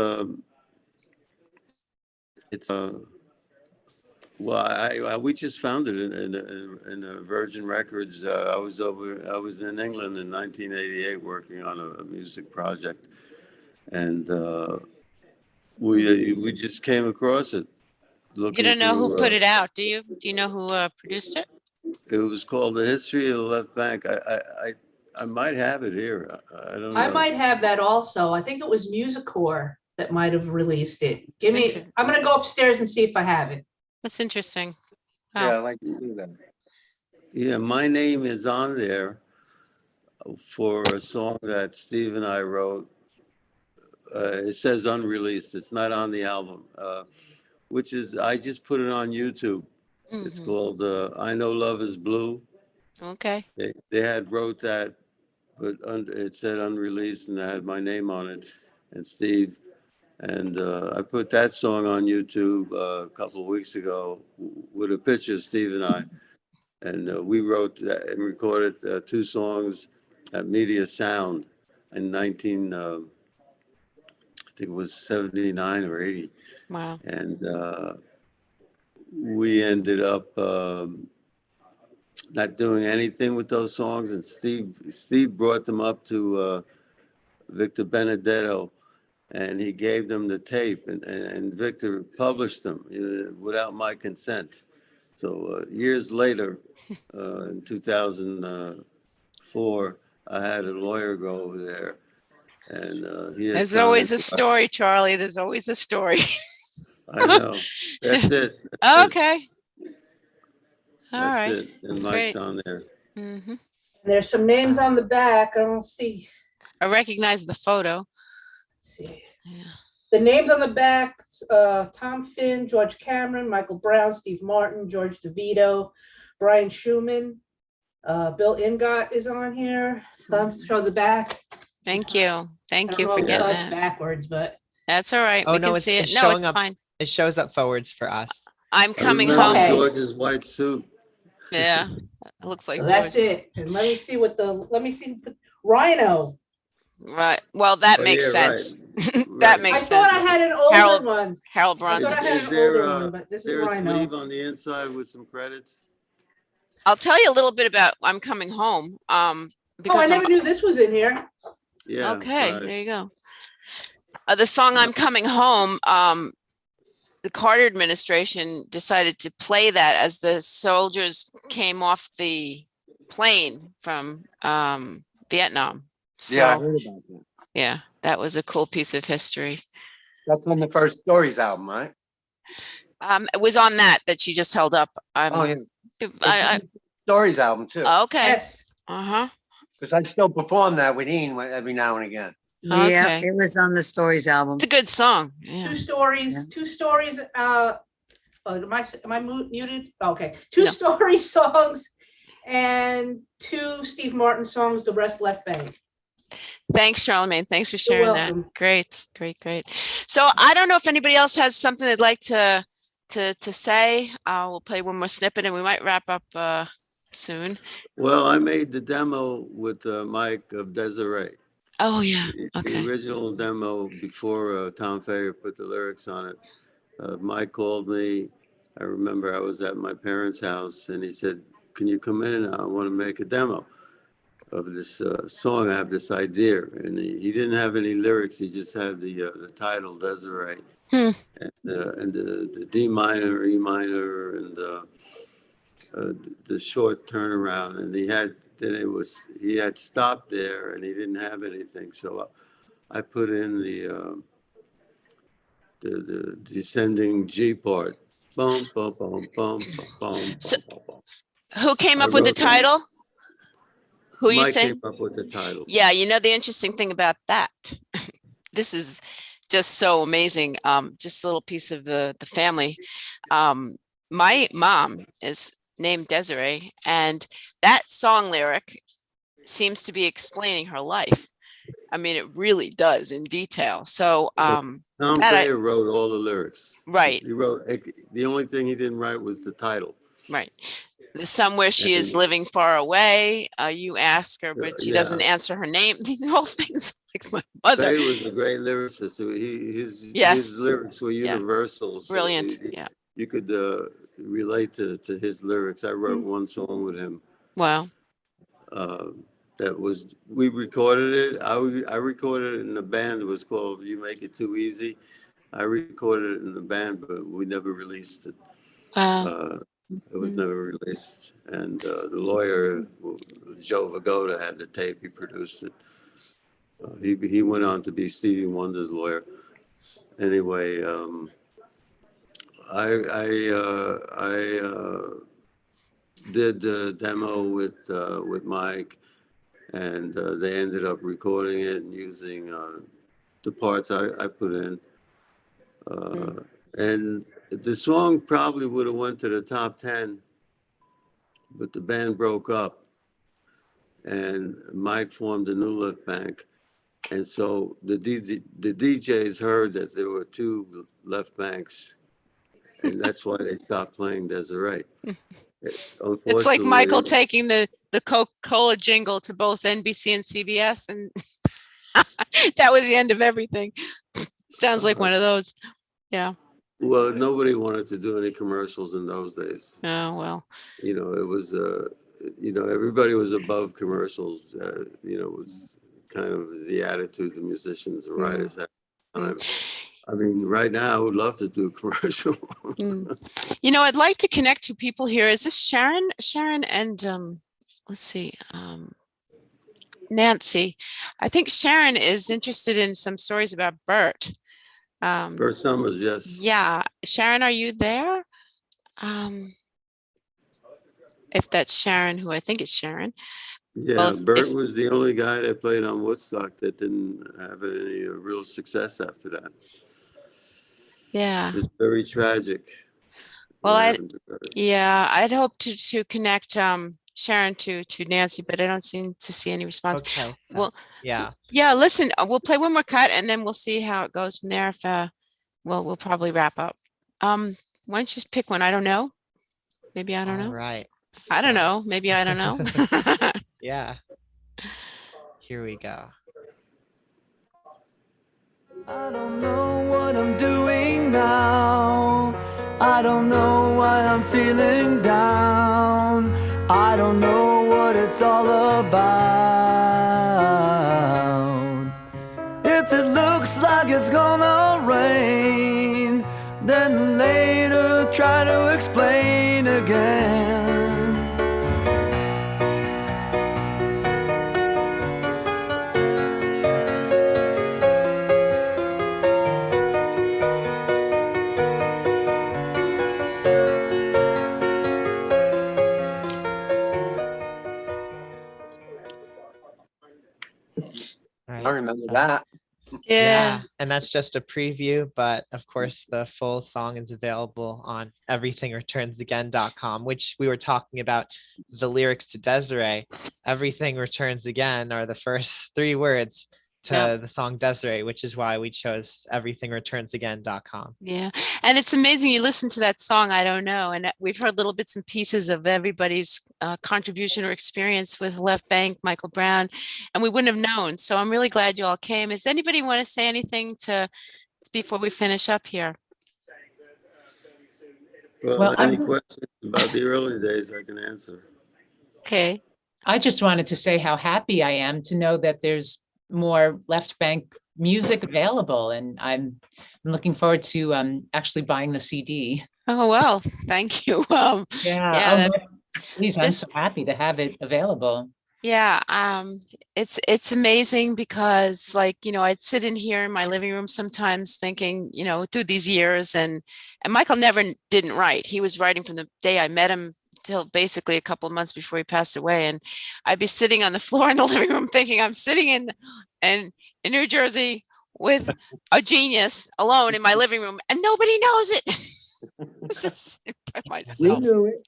It's well, we just found it in Virgin Records. I was in England in 1988 working on a music project, and we just came across it. You don't know who put it out, do you? Do you know who produced it? It was called The History of the Left Bank. I might have it here. I don't know. I might have that also. I think it was Musicore that might have released it. I'm gonna go upstairs and see if I have it. That's interesting. Yeah, I Wow. like to see that. Yeah, my name is on there for a song that Steve and I wrote. It says unreleased. It's not on the album, which is, I just put it on YouTube. It's Mhm. called I Know Love is Blue. Okay. They had wrote that, but it said unreleased, and I had my name on it, and Steve. And I put that song on YouTube a couple of weeks ago with a picture of Steve and I. And we wrote that and recorded 2 songs at Media Sound in I think it was 79 or 80. Wow. And we ended up not doing anything with those songs. And Steve brought them up to Victor Benedetto, and he gave them the tape, and Victor published them without my consent. So years later, in 2004, I had a lawyer go over there, and he had There's always a signed- story, Charlie. There's always a story. I know. That's it. Okay. All That's right. it. And Great. Mike's on there. Mhm. There's some names on the back. I don't see. I recognize the photo. Let's see. Yeah. The names on the back, Tom Finn, George Cameron, Michael Brown, Steve Martin, George DeVito, Brian Schumann, Bill Ingot is on here. Show the back. Thank you. Thank I you don't for know if getting it's that. backwards, but That's all right. Oh, We no, can it's- see it. it's No, showing it's up. fine. It shows up forwards for us. I'm I coming remember home. Okay. George's white suit. Yeah. It looks like that's George. it. And let me see Rhino. Right. Well, that Oh, makes yeah, right. sense. Right. That I makes thought sense. I had an older Harold- one. Harold I Bronson. thought I had an there, older one, but this is there a sleeve Rhino. on the inside with some credits? I'll tell you a little bit about I'm coming home. Oh, Because I I'm- never knew this was in here. Yeah. okay, right. there you go. The song I'm coming home, the Carter administration decided to play that as the soldiers came off the plane from Vietnam. Yeah, I So, heard about that. yeah, that was a cool piece of history. That's on the first Stories album, right? It was on that she just held up. Oh, yeah. I, Stories album too. okay. Yes. Uh-huh. Because I still perform that with Ian every now and again. Yeah, Okay. it was on the Stories album. It's a good song. Yeah. Two stories, Yeah. am I muted? Okay, two No. story songs and 2 Steve Martin songs, the rest Left Bank. Thanks, Charlemagne. Thanks for sharing that. welcome. Great, great, great. So I don't know if anybody else has something they'd like to say. We'll play one more snippet and we might wrap up soon. Well, I made the demo with Mike of Desiree. Oh yeah. The Okay. original demo before Tom Fayer put the lyrics on it. Mike called me. I remember I was at my parents' house and he said, "Can you come in? I want to make a demo of this song. I have this idea." And he didn't have any lyrics. He just had the title Desiree Hmm. and the D minor, E minor, and the short turnaround. And he had stopped there and he didn't have anything. So I put in the descending G part. Bum, bum, bum, bum, bum, So- bum, bum. Who came I up with the wrote that. title? Who you Mike say? came up with the title. Yeah, you know the interesting thing about that. This is just so amazing. Just a little piece of the family. My mom is named Desiree, and that song lyric seems to be explaining her life. I mean, it really does in detail. So, Tom that I- Fayer wrote all the lyrics. right, He wrote, the only thing he didn't write was the title. right. The somewhere she is And- living far away. You ask her, but she yeah. doesn't answer her name. These are all things like my mother. Fay was a great lyricist. His Yes. lyrics were Yeah. universal. So Brilliant. Yeah. you could relate to his lyrics. I wrote Mm. one song with him. Wow. We recorded it. I recorded it in the band. It was called You Make It Too Easy. I recorded it in the band, but we never released it. Wow. It was never released. And the lawyer, Joe Vagoda, had the tape. He produced it. He went on to be Stevie Wonder's lawyer. Anyway, I did the demo with Mike, and they ended up recording it and using the parts I put in. And the song probably would have went to the top 10, but the band broke up, and Mike formed a new Left Bank. And so the DJs heard that there were two Left Banks, and that's why they stopped playing Desiree. It's like Michael taking the Coca-Cola jingle to both NBC and CBS, and that was the end of everything. Sounds like one of those. Yeah. Well, nobody wanted to do any commercials in those days. Oh, well. You know, it was, everybody was above commercials. It was kind of the attitude the musicians and writers had at the time. I mean, right now I would love to do a commercial. I'd like to connect to people here. Is this Sharon? Sharon and let's see, Nancy. I think Sharon is interested in some stories about Bert. Bert Summers, yes. Yeah. Sharon, are you there? If that's Sharon, who I think is Sharon. Yeah, Well, Bert was the only guy that played on Woodstock that didn't have any real success after that. Yeah. It's very tragic. Well, I'd hope to connect Sharon to Nancy, but I don't seem to see any response. Okay. So, Well, yeah. Listen, we'll play one more cut and then we'll see how it goes from there. If we'll probably wrap up. Why don't you just pick one? I don't know. Maybe I don't know. Right. I don't know. Maybe I don't know. Yeah. Here we go. I don't know what I'm doing now. I don't know why I'm feeling down. I don't know what it's all about. If it looks like it's gonna rain, then later try to explain again. I remember that. Yeah. And that's just a preview, but of course the full song is available on everythingreturnsagain.com, which we were talking about the lyrics to Desiree. Everything Returns Again are the first 3 words to the song Desiree, which is why we chose everythingreturnsagain.com. Yeah. And it's amazing. You listen to that song, I Don't Know. And we've heard little bits and pieces of everybody's contribution or experience with Left Bank, Michael Brown, and we wouldn't have known. So I'm really glad you all came. Does anybody want to say anything before we finish up here? Well, any questions about the early days I can answer. Okay. I just wanted to say how happy I am to know that there's more Left Bank music available, and I'm looking forward to actually buying the CD. Oh, well, thank you. Please, I'm so happy to have it available. Yeah, it's amazing because, like, I'd sit in here in my living room sometimes thinking, through these years, and Michael didn't write. He was writing from the day I met him till basically a couple of months before he passed away. And I'd be sitting on the floor in the living room thinking I'm sitting in New Jersey with a genius alone in my living room and nobody knows it. This is by myself. We knew it.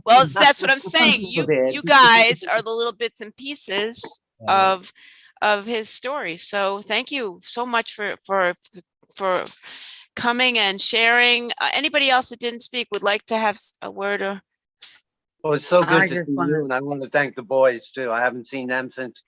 Well, that's what I'm saying. You guys are the little bits and pieces of his story. So thank you so much for coming and sharing. Anybody else that didn't speak would like to have a word or? Well, it's so I good to just see wanna- you, and I want to thank the boys too. I haven't seen them since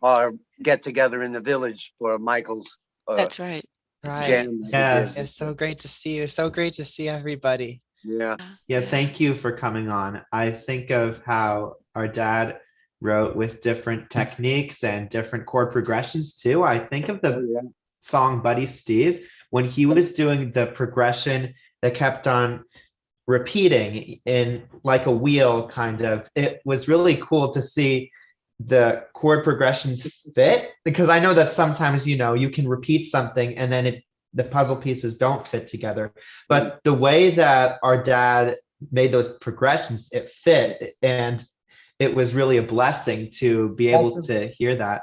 our get together in the village for Michael's That's right. That's Right. jam. that we Yes. did. It's so great to see you. So great to see everybody. Yeah. Yeah, thank you for coming on. I think of how our dad wrote with different techniques and different chord progressions too. I think of Oh, the yeah. song Buddy Steve when he was doing the progression that kept on repeating in like a wheel kind of. It was really cool to see the chord progressions fit because I know that sometimes you can repeat something and then the puzzle pieces don't fit together. But the way that our dad made those progressions, it fit, and it was really a blessing to be able to hear that.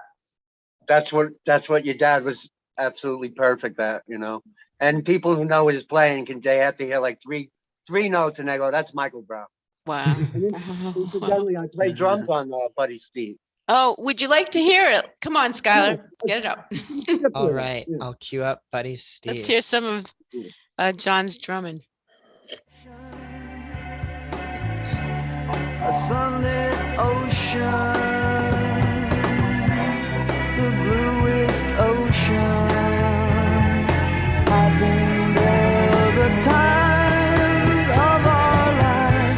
That's what your dad was absolutely perfect at, And people who know his playing they have to hear like three notes and they go, "That's Michael Brown." Wow. Incidentally, I play drums on Buddy Steve. Oh, would you like to hear it? Come on, Skylar, get it up. All right, I'll cue up Buddy Steve. Let's hear some of John's drumming. A sunlit ocean, the bluest ocean. I've been there the times of our life.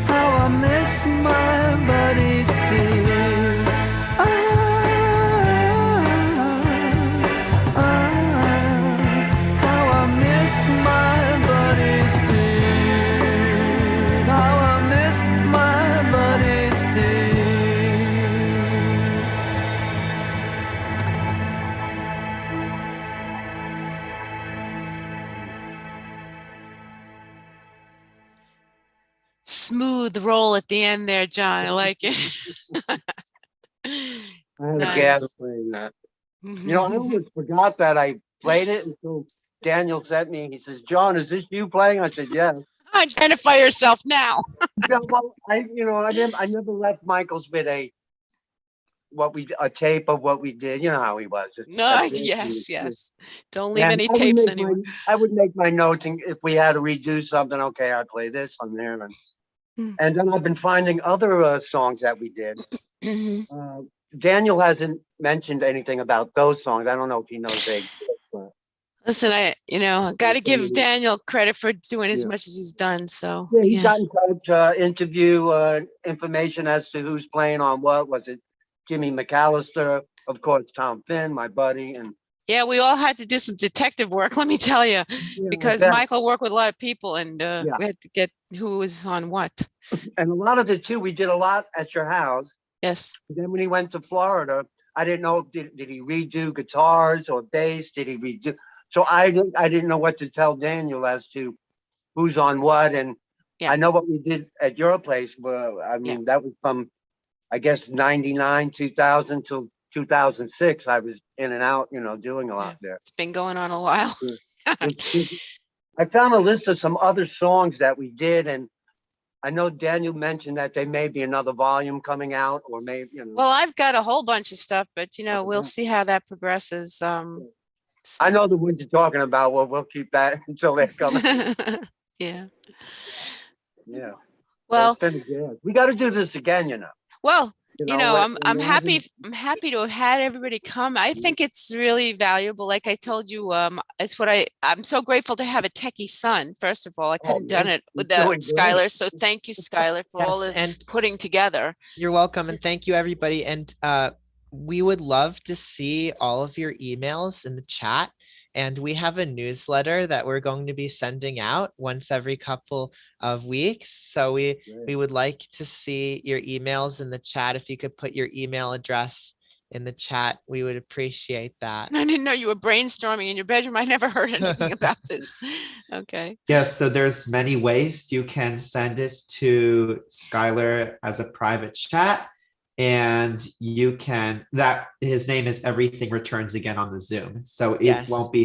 How I miss my buddy Steve. How I miss my buddy Steve. How I miss my buddy Steve. Smooth roll at the end there, John. I like it. I had a Nice. gas playing that. I almost forgot that I played it until Daniel sent me. He says, "John, is this you playing?" I said, "Yes." Identify yourself now. Yeah, well, I never left Michael's with a tape of what we did. You know how he was. No, That's it. yes. Don't leave And any I would tapes make anywhere. I would make my notes, and if we had to redo something, okay, I'd play this on there. And then I've been finding other songs that we did. Mhm. Daniel hasn't mentioned anything about those songs. I don't know if he knows they exist, but Listen, I got to give Okay. Daniel credit for doing as Yeah. much as he's done. So yeah, he got in touch, interview information as to who's playing on what. Was it Jimmy McAllister? Of course, Tom Finn, my buddy, and yeah, we all had to do some detective work, let me tell you, because that- Michael worked with a lot of people, and Yeah. we had to get who was on what. and a lot of it too. We did a lot at your house. Yes. Then when he went to Florida, I didn't know did he redo guitars or bass? Did he redo? So I didn't know what to tell Daniel as to who's on what, and Yeah. I know what we did at your place. Well, I mean that was from I guess 99, 2000 till 2006. I was in and out, doing a lot there. It's been going on a while. I found a list of some other songs that we did, and I know Daniel mentioned that there may be another volume coming out, or maybe Well, I've got a whole bunch of stuff, but we'll see how that progresses. I know the ones you're talking about. Well, we'll keep that until they're coming. Yeah. Yeah. Well, It's been a gas. We got to do this again, Well, what- I'm happy. imagine- I'm happy to have had everybody come. I think it's really valuable. Like I told you, it's what I'm so grateful to have a techie son. First of all, I couldn't have done yeah, it you're without doing great. Skylar. So thank you, Skylar, for all Yes, the and putting together. you're welcome, and thank you, everybody. And we would love to see all of your emails in the chat. And we have a newsletter that we're going to be sending out once every couple of weeks. So we would like to see your emails in the chat. If you could put your email address in the chat, we would appreciate that. I didn't know you were brainstorming in your bedroom. I never heard anything about this. Okay. Yes, so there's many ways you can send it to Skylar as a private chat, and you can his name is Everything Returns Again on the Zoom. So it Yes. won't be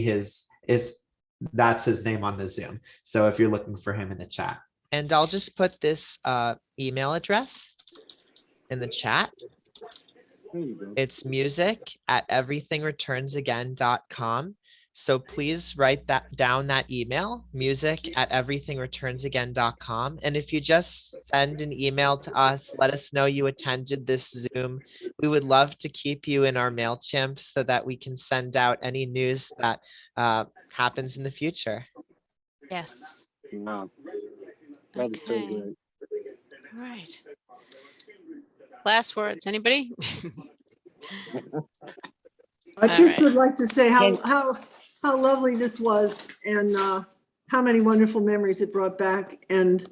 that's his name on the Zoom. So if you're looking for him in the chat. And I'll just put this email address in the chat. There you go. It's music@everythingreturnsagain.com. So please write that email, music@everythingreturnsagain.com. And if you just send an email to us, let us know you attended this Zoom. We would love to keep you in our MailChimp so that we can send out any news that happens in the future. Yes. Wow. That is so Okay. great. All right. Last words, anybody? I All just right. would like to say how lovely this was and how many wonderful memories it brought back. And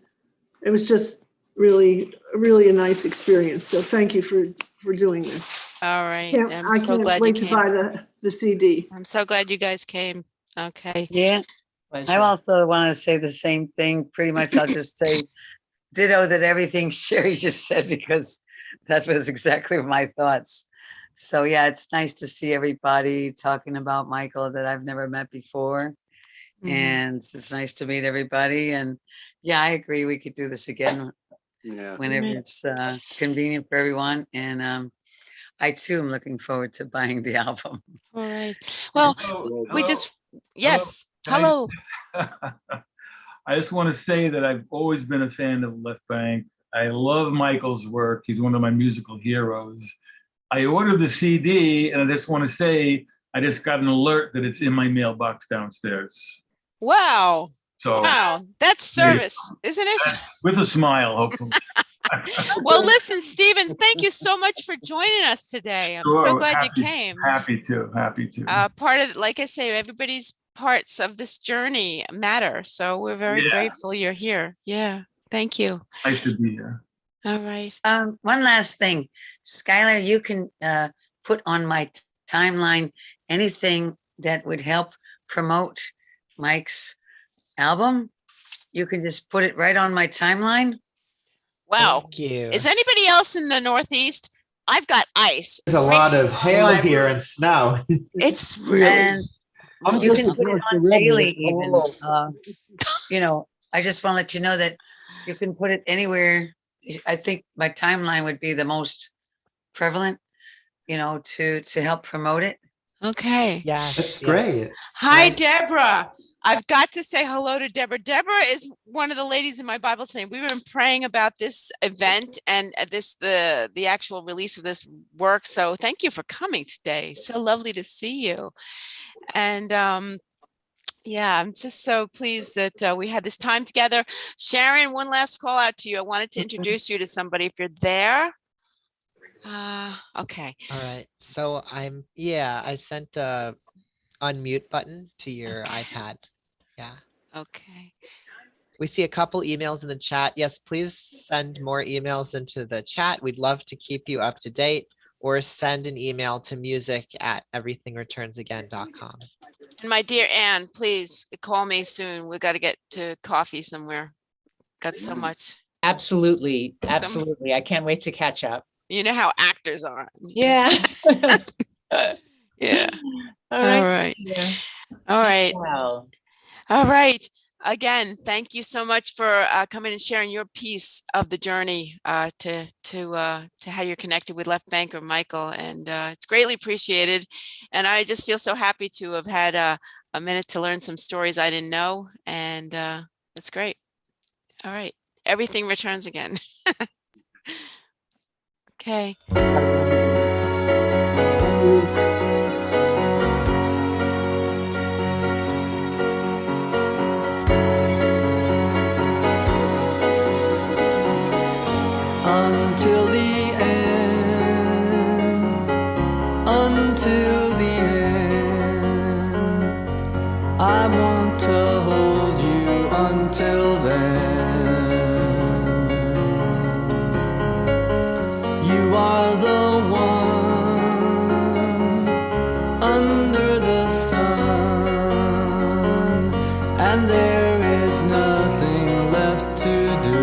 it was just really a nice experience. So thank you for doing this. All right. I I'm so can't glad you wait to came. buy the CD. I'm so glad you guys came. Okay. Yeah. I Pleasure. also want to say the same thing. Pretty much, I'll just say ditto that everything Sherry just said, because that was exactly my thoughts. So yeah, it's nice to see everybody talking about Michael that I've never met before. Mhm. And it's nice to meet everybody. And yeah, I agree. We could do this again Yeah. whenever Right. it's convenient for everyone. And I too am looking forward to buying the album. All right. Well, we just, yes. Hello. I just want to say that I've always been a fan of Left Bank. I love Michael's work. He's one of my musical heroes. I ordered the CD, and I just want to say I just got an alert that it's in my mailbox downstairs. Wow. So Wow. That's service, isn't it? with a smile, hopefully. Well, listen, Stephen, thank you so much for joining us today. I'm so Sure, glad you happy- came. Happy to. Part of, like I say, everybody's parts of this journey matter. So we're very Yeah. grateful you're here. Yeah. Thank you. Nice to be here. All right. One last thing, Skylar, you can put on my timeline anything that would help promote Mike's album. You can just put it right on my timeline. Wow. Thank you. Is anybody else in the Northeast? I've got ice. There's a lot of hail here and snow. It's really. And I'm you just can put it across the on river, daily it's all even. over. You know, I just want to let you know that you can put it anywhere. I think my timeline would be the most prevalent, you know, to help promote it. Okay. Yes. That's yes. great. Hi, Right. Deborah. I've got to say hello to Deborah. Deborah is one of the ladies in my Bible study. We've been praying about this event and the actual release of this work. So thank you for coming today. So lovely to see you. And yeah, I'm just so pleased that we had this time together. Sharon, one last call out to you. I wanted to introduce you to somebody if you're there. Okay. All right. So I sent a unmute button to your iPad. Yeah. Okay. We see a couple emails in the chat. Yes, please send more emails into the chat. We'd love to keep you up to date, or send an email to music@everythingreturnsagain.com. And my dear Anne, please call me soon. We got to get to coffee somewhere. Got so much. Absolutely. Absolutely. I can't wait to catch up. You know how actors are. Yeah. Yeah. All All right. right. Yeah. All right. Well, All right. Again, thank you so much for coming and sharing your piece of the journey to how you're connected with Left Banker Michael, and it's greatly appreciated. And I just feel so happy to have had a minute to learn some stories I didn't know, and that's great. All right, everything returns again. Okay. Until the end, until the end, I want to hold you until then. You are the one under the sun, and there is nothing left to do.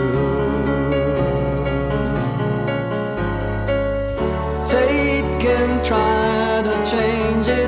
Fate can try to change it.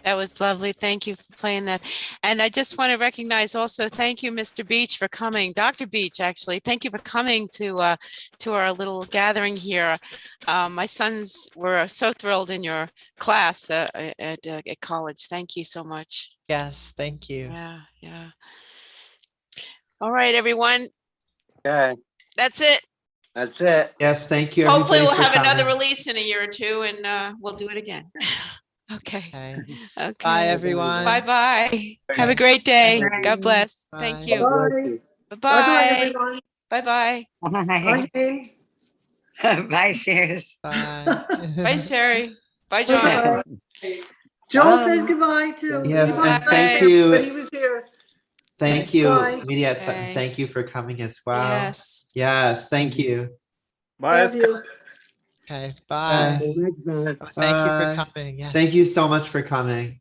That was lovely. Thank you for playing that. And I just want to recognize also, thank you, Mr. Beach, for coming. Dr. Beach, actually, thank you for coming to our little gathering here. My sons were so thrilled in your class at college. Thank you so much. Yes, thank you. Yeah, yeah. All right, everyone. Okay, That's it. that's it. Yes, thank you. Hopefully we'll everybody, for have another coming. release in a year or two and we'll do it again. Okay. Okay. Okay. Bye, everyone. Bye-bye. Have a great day. Bye. God bless. Thank Bye. you. Bye. Bye-bye, Bye-bye. everyone. Bye-bye. Bye, James. Bye, Sears. Bye. Bye, Sherry. Bye, John. Bye-bye. Joel says goodbye too. Yes, He wasn't and thank there, you. But he was here. Thank you, Bye. Media. Okay. Thank you for coming as well. Yes. Yes, thank you. Love you. Okay, bye. Thanks, man. Oh, thank you for Bye. coming. Yes. Thank you so much for coming.